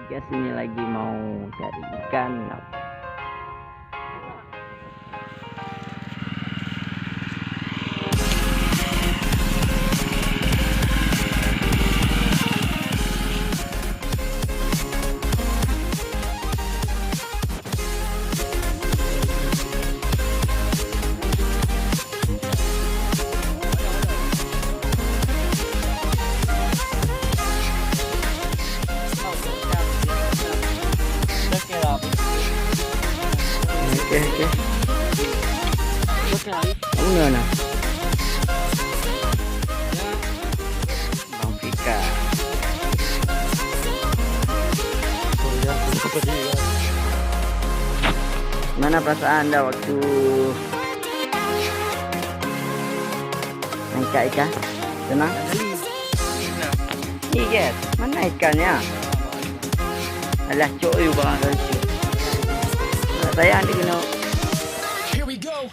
Guys, ini lagi mau cari ikan. Oke. Kamu mana? Bang Fika. Mana perasaan Anda waktu angkat ikan? Senang? Iya, mana ikannya? Alah, cok you bang. Saya nanti kena. Here we go.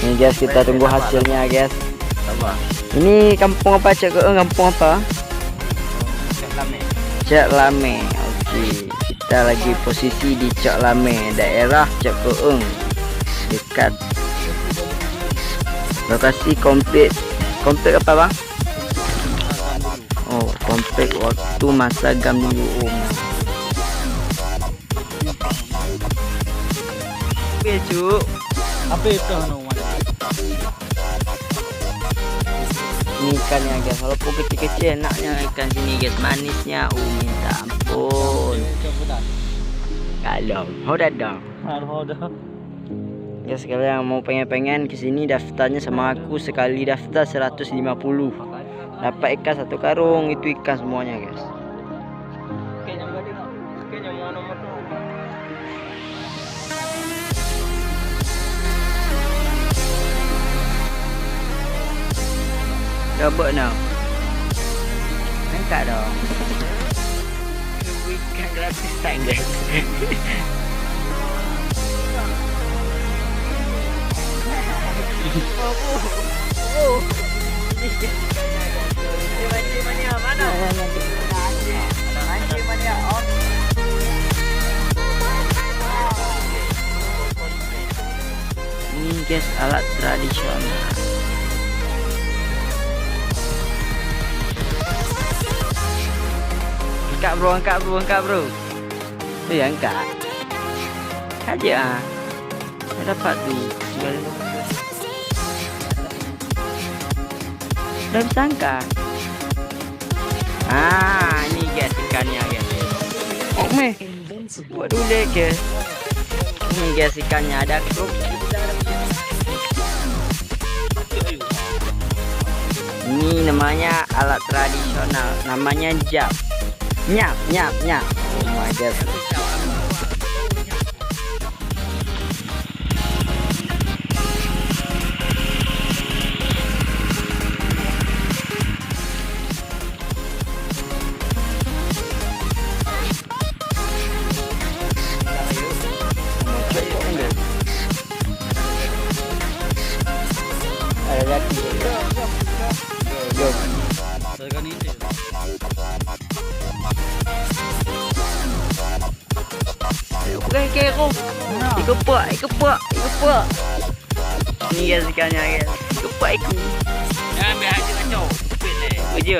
Ini guys, kita tunggu hasilnya guys. Ini kampung apa cek? Kampung apa? Cek Lame. Oke, kita lagi posisi di Cek Lame, daerah Cek Keung, dekat lokasi komplek apa bang? Oh, komplek waktu masa Gamlium. Becu. Apa itu ini ikannya guys, walaupun kecil-kecil enaknya ikan sini guys, manisnya minta ampun. Kalau dah. Ya sekali yang mau pengen kesini daftarnya sama aku, sekali daftar 150. Dapat ikan 1 karung, itu ikan semuanya guys. Coba now. Angkat dong. Ikan gratisan guys. Ini guys, alat tradisional. Angkat bro. Ya angkat. Aja. Saya dapat tuh. Udah bisa angkat. Ini guys ikannya guys. Oh meh. Waduh deh guys. Ini guys ikannya ada kruk. Ini namanya alat tradisional. Namanya jab. Nyap. Oh my god. Ada lagi. Yo. Oke kok. Ikepak. Ini guys ikannya guys. Ikepak iku. Ya ambil aja kacau. Aja.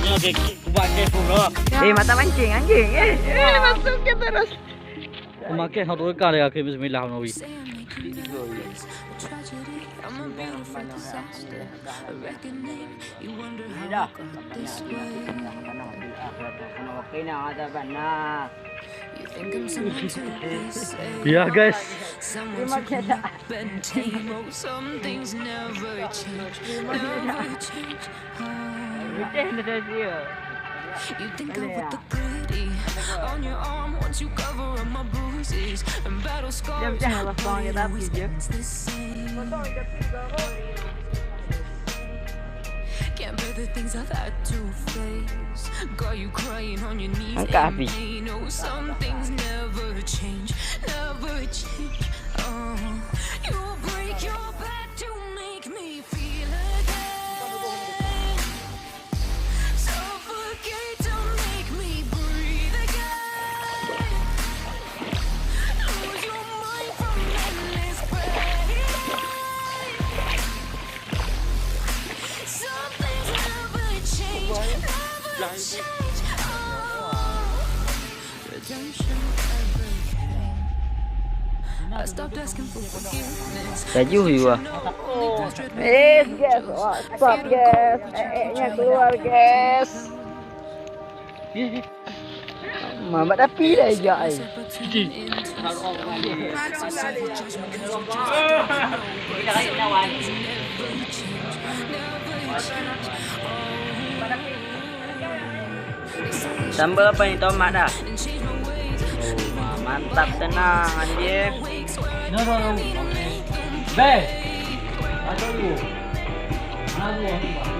Nyanyi ke pakai pulak. Mata mancing anjing. Masuk ke terus. Pakai satu kali ya ke bismillahirrahmanirrahim. Ya guys. You think I put the gritty on your arm once you cover up my bruises and battle scars. Can't bear the things I've had to face. Got you crying on your knees. Angkat api. No, some things never change, never change. Oh, you break your back to make me feel again. Suffocate to make me breathe again. Lose your mind from endless pain. Some things never change, never change. Oh, redemption never came. I stopped asking for forgiveness. Baju juga. Guys, stop guys. Nya keluar guys. Mama tapi dah jai. Sambal apa ni, tomat dah? Oh, mantap tenang anjir. No. Be. Aduh. Aduh.